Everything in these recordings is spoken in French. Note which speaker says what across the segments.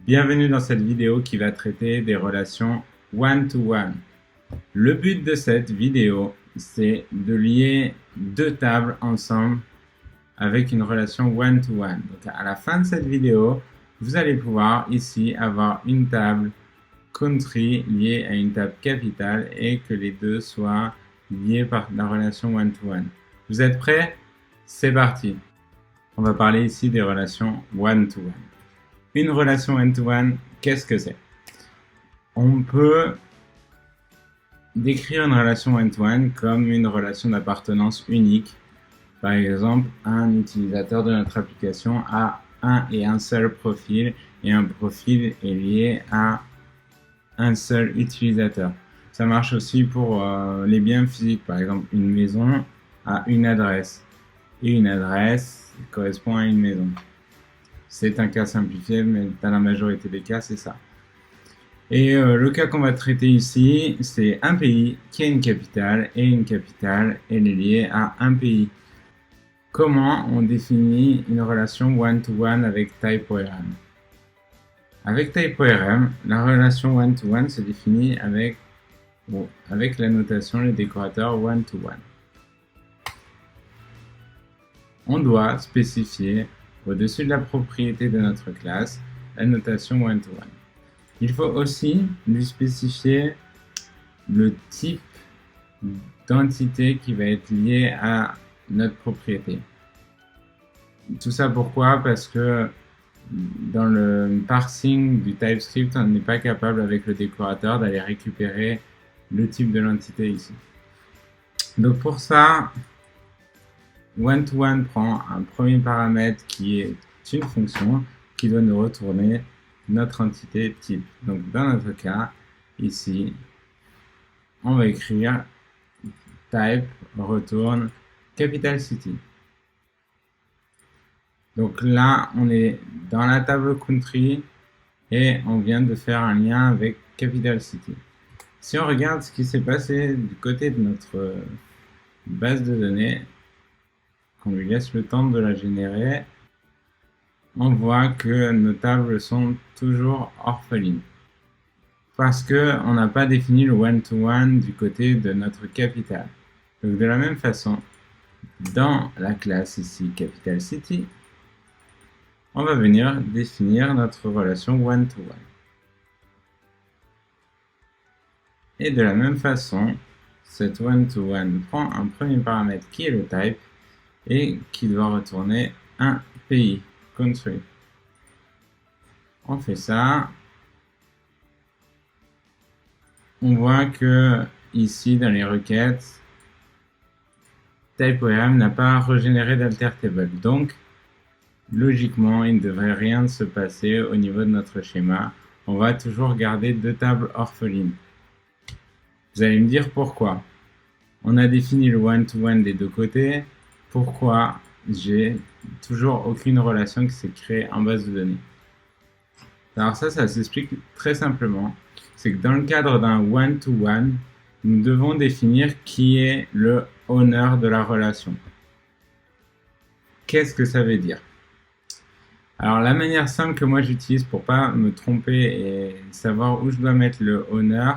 Speaker 1: Bienvenue dans cette vidéo qui va traiter des relations one-to-one. Le but de cette vidéo, c'est de lier deux tables ensemble avec une relation one-to-one. Donc à la fin de cette vidéo, vous allez pouvoir ici avoir une table country liée à une table capitale et que les deux soient liés par la relation one-to-one. Vous êtes prêts? C'est parti. On va parler ici des relations one-to-one. Une relation one-to-one, qu'est-ce que c'est? On peut décrire une relation one-to-one comme une relation d'appartenance unique. Par exemple, un utilisateur de notre application a un et un seul profil et un profil est lié à un seul utilisateur. Ça marche aussi pour les biens physiques. Par exemple, une maison a une adresse et une adresse correspond à une maison. C'est un cas simplifié, mais dans la majorité des cas, c'est ça. Et le cas qu'on va traiter ici, c'est un pays qui a une capitale, et une capitale, elle est liée à un pays. Comment on définit une relation one-to-one avec TypeORM? Avec TypeORM, la relation one-to-one se définit avec la notation les décorateurs one-to-one. On doit spécifier au-dessus de la propriété de notre classe la notation one-to-one. Il faut aussi lui spécifier le type d'entité qui va être lié à notre propriété. Tout ça pourquoi? Parce que dans le parsing du TypeScript, on n'est pas capable avec le décorateur d'aller récupérer le type de l'entité ici. Donc pour ça, one-to-one prend un premier paramètre qui est une fonction qui doit nous retourner notre entité type. Donc dans notre cas, ici, on va écrire type retourne capital city. Donc là, on est dans la table country et on vient de faire un lien avec capital city. Si on regarde ce qui s'est passé du côté de notre base de données, qu'on lui laisse le temps de la générer, on voit que nos tables sont toujours orphelines. Parce qu'on n'a pas défini le one-to-one du côté de notre capital. Donc de la même façon, dans la classe ici, capital city, on va venir définir notre relation one-to-one. Et de la même façon, cette one-to-one prend un premier paramètre qui est le type et qui doit retourner un pays, country. On fait ça. On voit que ici dans les requêtes, TypeORM n'a pas régénéré d'alter table. Donc, logiquement, il ne devrait rien se passer au niveau de notre schéma. On va toujours garder deux tables orphelines. Vous allez me dire pourquoi. On a défini le one-to-one des deux côtés. Pourquoi j'ai toujours aucune relation qui s'est créée en base de données? Alors ça s'explique très simplement. C'est que dans le cadre d'un one-to-one, nous devons définir qui est le owner de la relation. Qu'est-ce que ça veut dire? Alors la manière simple que moi j'utilise pour pas me tromper et savoir où je dois mettre le owner,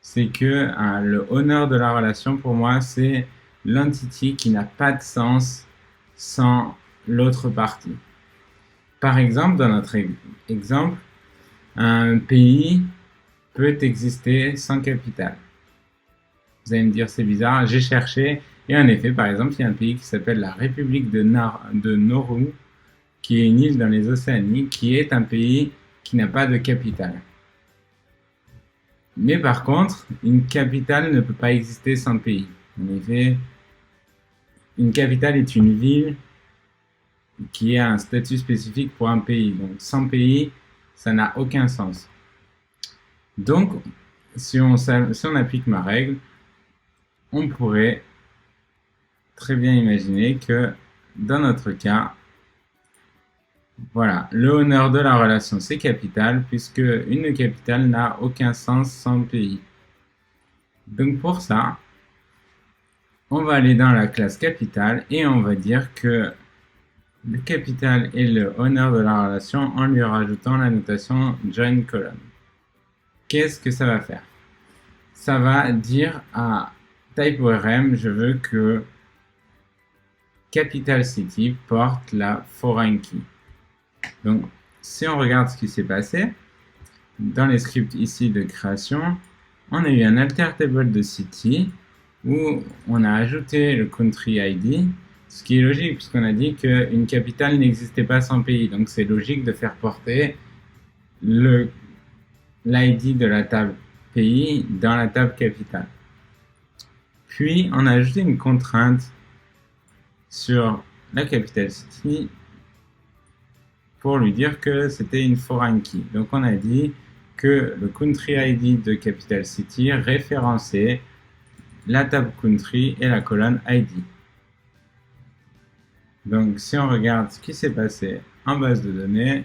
Speaker 1: c'est que le owner de la relation pour moi c'est l'entité qui n'a pas de sens sans l'autre partie. Par exemple, dans notre exemple, un pays peut exister sans capitale. Vous allez me dire c'est bizarre, j'ai cherché et en effet, par exemple, il y a un pays qui s'appelle la République de Nauru, qui est une île dans les Océanies, qui est un pays qui n'a pas de capitale. Mais par contre, une capitale ne peut pas exister sans pays. En effet, une capitale est une ville qui a un statut spécifique pour un pays. Donc sans pays, ça n'a aucun sens. Donc, si on applique ma règle, on pourrait très bien imaginer que dans notre cas, voilà, le honneur de la relation c'est capital puisque une capitale n'a aucun sens sans pays. Donc pour ça, on va aller dans la classe capitale et on va dire que le capital et le honneur de la relation en lui rajoutant la notation join colon. Qu'est-ce que ça va faire? Ça va dire à type_orm, je veux que capital city porte la foreign key. Donc, si on regarde ce qui s'est passé, dans les scripts ici de création, on a eu un alter table de city où on a ajouté le country ID, ce qui est logique puisqu'on a dit qu'une capitale n'existait pas sans pays. Donc c'est logique de faire porter l'ID de la table pays dans la table capitale. Puis on a ajouté une contrainte sur la capital city pour lui dire que c'était une foreign key. Donc on a dit que le country ID de capital city référençait la table country et la colonne ID. Donc si on regarde ce qui s'est passé en base de données,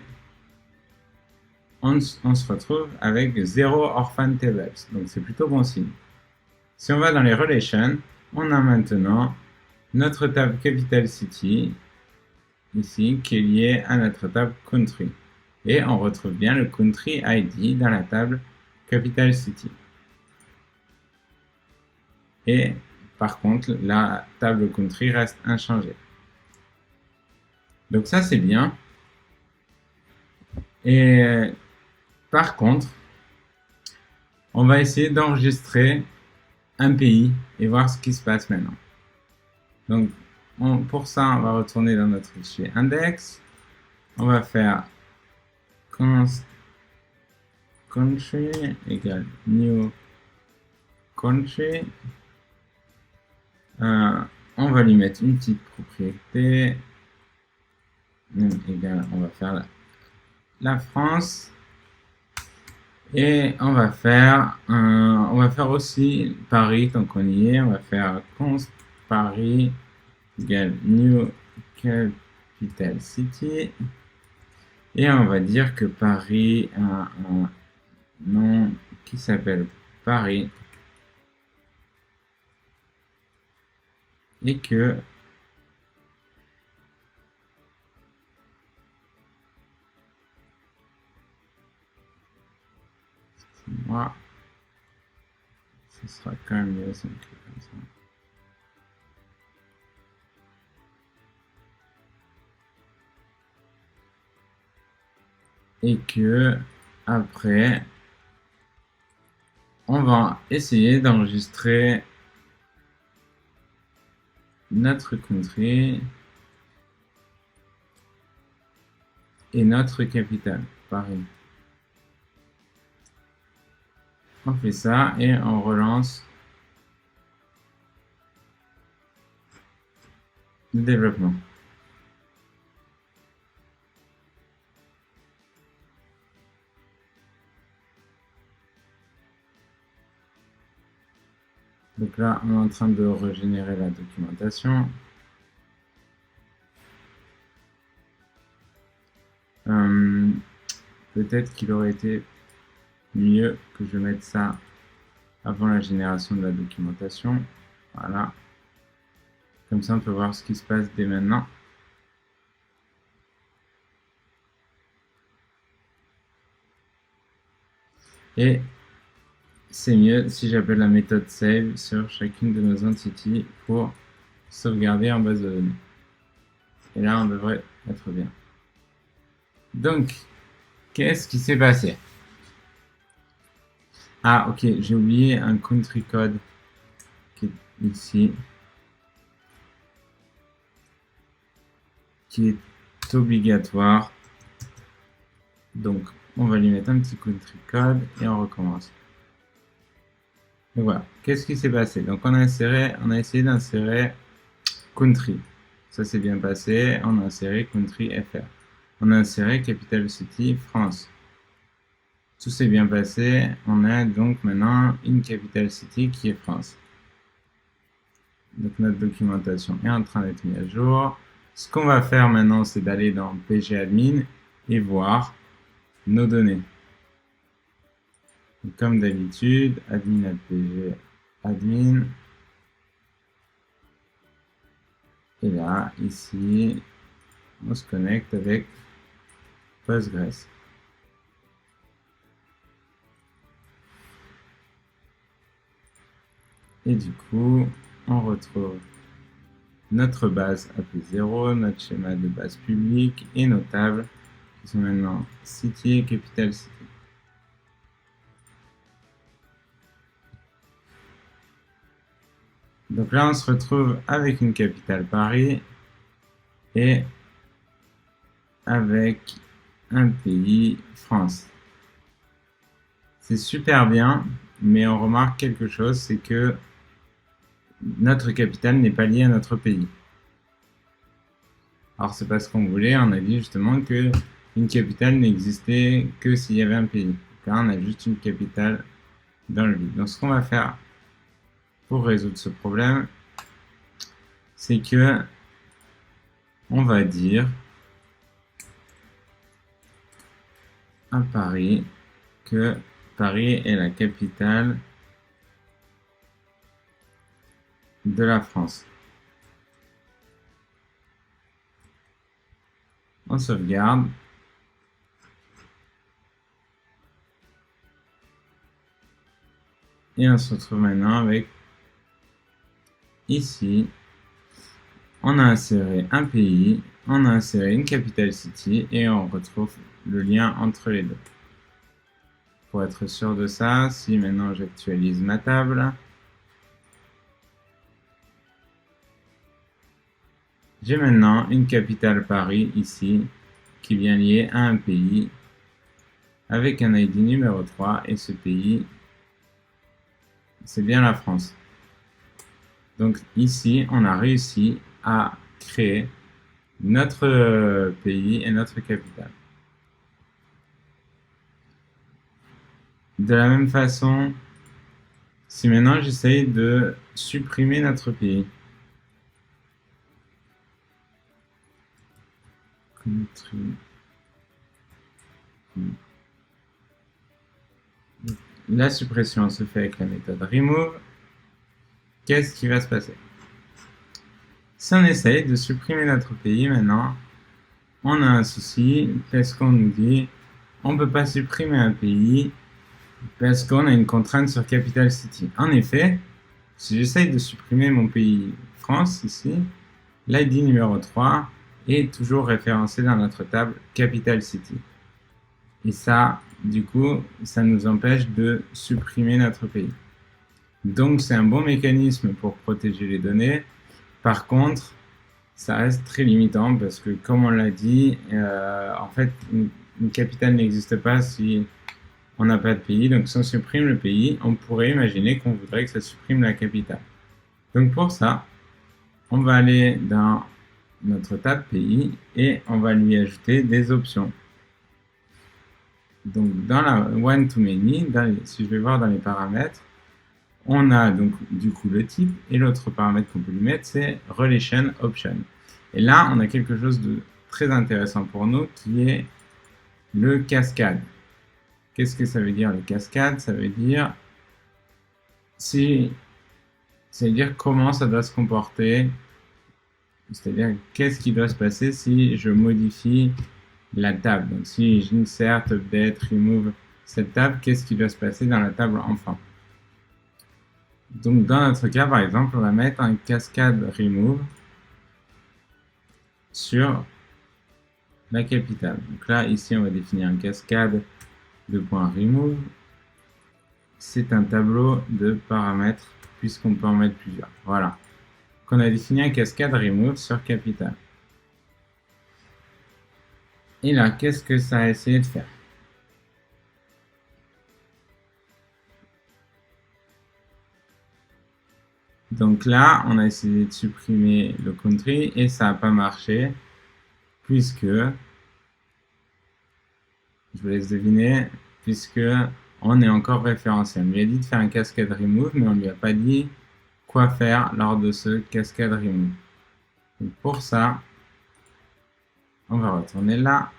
Speaker 1: on se retrouve avec 0 orphan tables. Donc c'est plutôt bon signe. Si on va dans les relations, on a maintenant notre table capital city ici qui est liée à notre table country. Et on retrouve bien le country ID dans la table capital city. Et par contre, la table country reste inchangée. Donc ça, c'est bien. Et par contre, on va essayer d'enregistrer un pays et voir ce qui se passe maintenant. Donc, pour ça, on va retourner dans notre fichier index. On va faire const country égale new country. On va lui mettre une petite propriété. Égale, on va faire la France. Et on va faire aussi Paris, tant qu'on y est. On va faire const Paris égale new capital city. Et on va dire que Paris a un nom qui s'appelle Paris. Et que moi, ce sera quand même mieux si on écrit comme ça. Et que après, on va essayer d'enregistrer notre country et notre capitale, Paris. On fait ça et on relance le développement. Donc là, on est en train de régénérer la documentation. Peut-être qu'il aurait été mieux que je mette ça avant la génération de la documentation. Voilà. Comme ça, on peut voir ce qui se passe dès maintenant. Et c'est mieux si j'appelle la méthode save sur chacune de nos entités pour sauvegarder en base de données. Et là, on devrait être bien. Donc, qu'est-ce qui s'est passé? Ah, ok, j'ai oublié un country code qui est ici, qui est obligatoire. Donc, on va lui mettre un petit country code et on recommence. Donc voilà, qu'est-ce qui s'est passé? Donc on a essayé d'insérer country. Ça s'est bien passé, on a inséré country FR. On a inséré capital city France. Tout s'est bien passé, on a donc maintenant une capital city qui est France. Donc notre documentation est en train d'être mise à jour. Ce qu'on va faire maintenant, c'est d'aller dans pgadmin et voir nos données. Donc, comme d'habitude, admin. Et là, ici, on se connecte avec Postgres. Et du coup, on retrouve notre base AP0, notre schéma de base publique et nos tables qui sont maintenant City et Capital City. Donc là, on se retrouve avec une capitale Paris et avec un pays France. C'est super bien, mais on remarque quelque chose, c'est que notre capitale n'est pas liée à notre pays. Alors c'est pas ce qu'on voulait, on a dit justement que une capitale n'existait que s'il y avait un pays. Donc là on a juste une capitale dans le vide. Donc ce qu'on va faire pour résoudre ce problème, c'est que on va dire à Paris que Paris est la capitale de la France. On sauvegarde. Et on se retrouve maintenant avec ici, on a inséré un pays, on a inséré une capital city et on retrouve le lien entre les deux. Pour être sûr de ça, si maintenant j'actualise ma table, j'ai maintenant une capitale Paris ici qui vient lier à un pays avec un ID numéro 3 et ce pays, c'est bien la France. Donc ici, on a réussi à créer notre pays et notre capitale. De la même façon, si maintenant j'essaye de supprimer notre pays, la suppression se fait avec la méthode remove. Qu'est-ce qui va se passer? Si on essaye de supprimer notre pays maintenant, on a un souci parce qu'on nous dit on ne peut pas supprimer un pays parce qu'on a une contrainte sur Capital City. En effet, si j'essaye de supprimer mon pays France ici, l'ID numéro 3 est toujours référencé dans notre table Capital City. Et ça, du coup, ça nous empêche de supprimer notre pays. Donc c'est un bon mécanisme pour protéger les données. Par contre, ça reste très limitant parce que, comme on l'a dit, en fait, une capitale n'existe pas si on n'a pas de pays. Donc si on supprime le pays, on pourrait imaginer qu'on voudrait que ça supprime la capitale. Donc pour ça, on va aller dans notre table pays et on va lui ajouter des options. Donc dans la one to many, si je vais voir dans les paramètres, on a donc du coup le type et l'autre paramètre qu'on peut lui mettre, c'est relation option. Et là, on a quelque chose de très intéressant pour nous qui est le cascade. Qu'est-ce que ça veut dire le cascade? Ça veut dire comment ça doit se comporter, c'est-à-dire qu'est-ce qui doit se passer si je modifie la table. Donc si j'insert, update, remove cette table, qu'est-ce qui doit se passer dans la table enfant. Donc dans notre cas, par exemple, on va mettre un cascade remove sur la capitale. Donc là, ici, on va définir un cascade de point remove. C'est un tableau de paramètres puisqu'on peut en mettre plusieurs. Voilà. Donc on a défini un cascade remove sur capitale. Et là, qu'est-ce que ça a essayé de faire? Donc là, on a essayé de supprimer le country et ça n'a pas marché puisque, je vous laisse deviner, puisque on est encore référencé. On lui a dit de faire un cascade remove, mais on ne lui a pas dit quoi faire lors de ce cascade remove. Donc pour ça, on va retourner là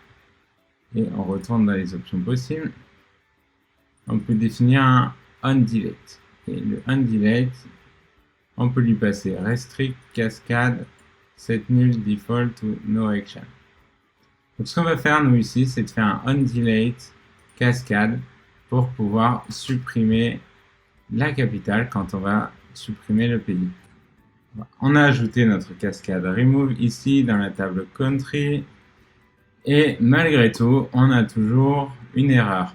Speaker 1: et on retourne dans les options possibles. On peut définir un onDelete. Et le onDelete, on peut lui passer restrict, cascade, set null, default ou no action. Donc ce qu'on va faire nous ici, c'est de faire un onDelete cascade pour pouvoir supprimer la capitale quand on va supprimer le pays. On a ajouté notre cascade remove ici dans la table country et malgré tout, on a toujours une erreur.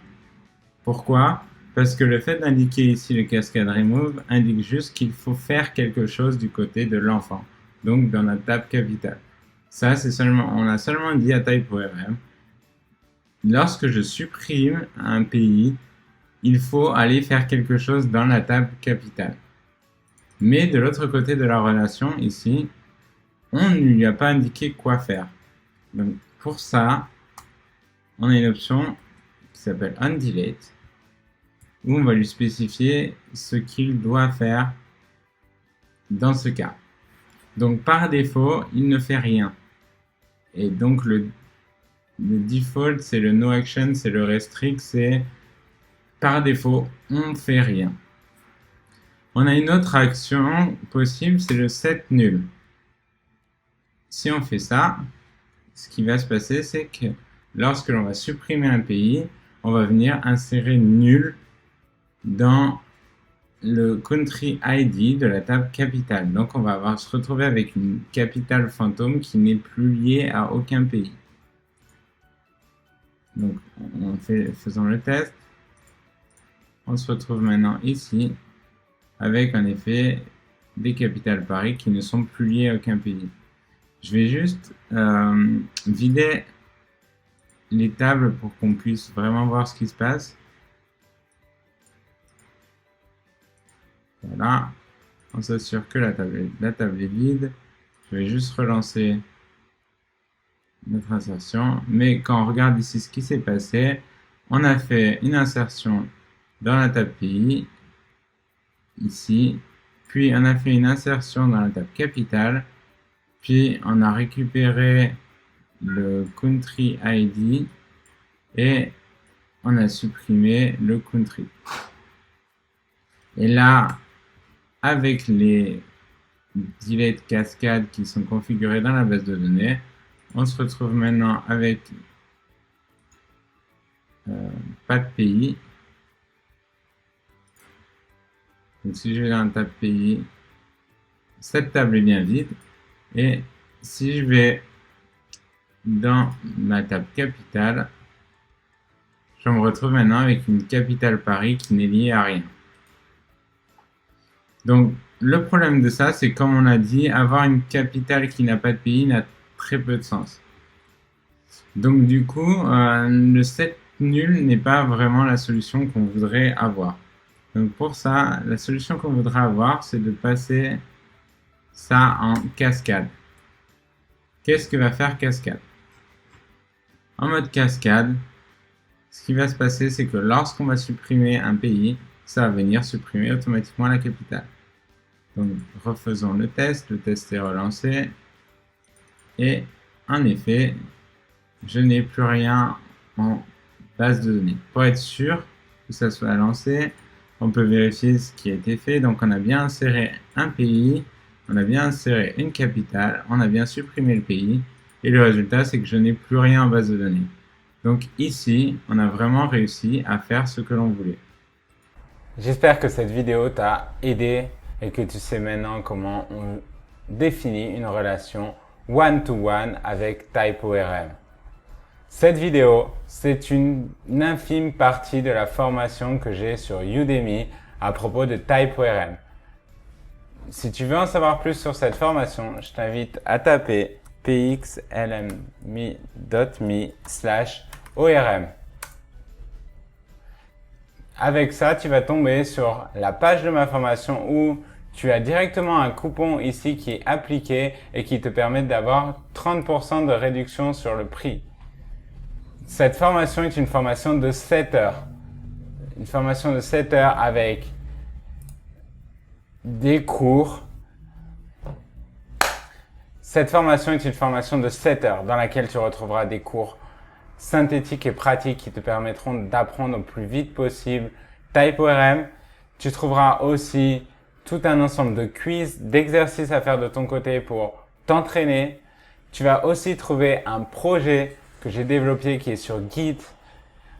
Speaker 1: Pourquoi? Parce que le fait d'indiquer ici le cascade remove indique juste qu'il faut faire quelque chose du côté de l'enfant, donc dans la table capitale. Ça, c'est seulement, on a seulement dit à typeORM, lorsque je supprime un pays, il faut aller faire quelque chose dans la table capitale. Mais de l'autre côté de la relation, ici, on ne lui a pas indiqué quoi faire. Donc pour ça, on a une option qui s'appelle onDelete, où on va lui spécifier ce qu'il doit faire dans ce cas. Donc par défaut, il ne fait rien. Et donc le default, c'est le no action, c'est le restrict, c'est par défaut, on ne fait rien. On a une autre action possible, c'est le set nul. Si on fait ça, ce qui va se passer, c'est que lorsque l'on va supprimer un pays, on va venir insérer nul dans le country ID de la table capitale. Donc on va se retrouver avec une capitale fantôme qui n'est plus liée à aucun pays. Donc faisons le test. On se retrouve maintenant ici avec en effet des capitales Paris qui ne sont plus liées à aucun pays. Je vais juste vider les tables pour qu'on puisse vraiment voir ce qui se passe. Voilà, on s'assure que la table est vide. Je vais juste relancer notre insertion. Mais quand on regarde ici ce qui s'est passé, on a fait une insertion dans la table pays, ici, puis on a fait une insertion dans la table capitale, puis on a récupéré le country ID et on a supprimé le country. Et là, avec les delete cascades qui sont configurés dans la base de données, on se retrouve maintenant avec pas de pays. Donc si je vais dans la table pays, cette table est bien vide. Et si je vais dans ma table capitale, je me retrouve maintenant avec une capitale Paris qui n'est liée à rien. Donc le problème de ça, c'est comme on a dit, avoir une capitale qui n'a pas de pays n'a très peu de sens. Donc du coup, le set nul n'est pas vraiment la solution qu'on voudrait avoir. Donc pour ça, la solution qu'on voudrait avoir, c'est de passer ça en cascade. Qu'est-ce que va faire cascade? En mode cascade, ce qui va se passer, c'est que lorsqu'on va supprimer un pays, ça va venir supprimer automatiquement la capitale. Donc refaisons le test est relancé. Et en effet, je n'ai plus rien en base de données. Pour être sûr que ça soit lancé, on peut vérifier ce qui a été fait. Donc on a bien inséré un pays, on a bien inséré une capitale, on a bien supprimé le pays. Et le résultat, c'est que je n'ai plus rien en base de données. Donc ici, on a vraiment réussi à faire ce que l'on voulait.
Speaker 2: J'espère que cette vidéo t'a aidé et que tu sais maintenant comment on définit une relation one-to-one avec typeORM. Cette vidéo, c'est une infime partie de la formation que j'ai sur Udemy à propos de typeORM. Si tu veux en savoir plus sur cette formation, je t'invite à taper pxlm.me/orm. Avec ça, tu vas tomber sur la page de ma formation où tu as directement un coupon ici qui est appliqué et qui te permet d'avoir 30% de réduction sur le prix. Cette formation est une formation de 7 heures. Une formation de 7 heures avec des cours. Cette formation est une formation de 7 heures dans laquelle tu retrouveras des cours synthétiques et pratiques qui te permettront d'apprendre au plus vite possible typeORM. Tu trouveras aussi tout un ensemble de quiz, d'exercices à faire de ton côté pour t'entraîner. Tu vas aussi trouver un projet que j'ai développé qui est sur Git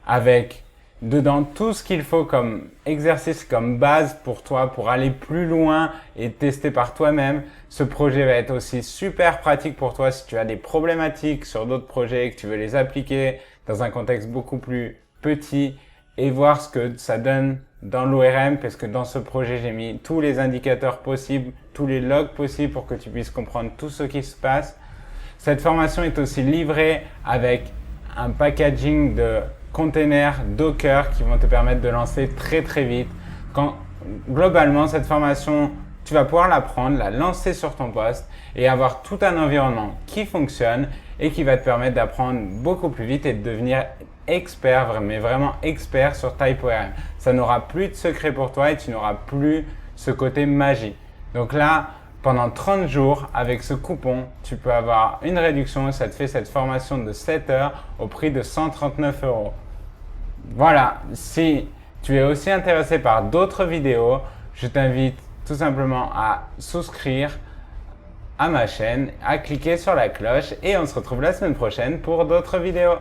Speaker 2: avec dedans tout ce qu'il faut comme exercice, comme base pour toi, pour aller plus loin et tester par toi-même. Ce projet va être aussi super pratique pour toi si tu as des problématiques sur d'autres projets et que tu veux les appliquer dans un contexte beaucoup plus petit et voir ce que ça donne dans l'ORM, parce que dans ce projet, j'ai mis tous les indicateurs possibles, tous les logs possibles pour que tu puisses comprendre tout ce qui se passe. Cette formation est aussi livrée avec un packaging de containers Docker qui vont te permettre de lancer très très vite. Globalement, cette formation, tu vas pouvoir la prendre, la lancer sur ton poste et avoir tout un environnement qui fonctionne et qui va te permettre d'apprendre beaucoup plus vite et de devenir expert, mais vraiment expert sur TypeORM. Ça n'aura plus de secret pour toi et tu n'auras plus ce côté magie. Donc là, pendant 30 jours, avec ce coupon, tu peux avoir une réduction et ça te fait cette formation de 7 heures au prix de 139 €. Voilà, si tu es aussi intéressé par d'autres vidéos, je t'invite tout simplement à souscrire à ma chaîne, à cliquer sur la cloche et on se retrouve la semaine prochaine pour d'autres vidéos.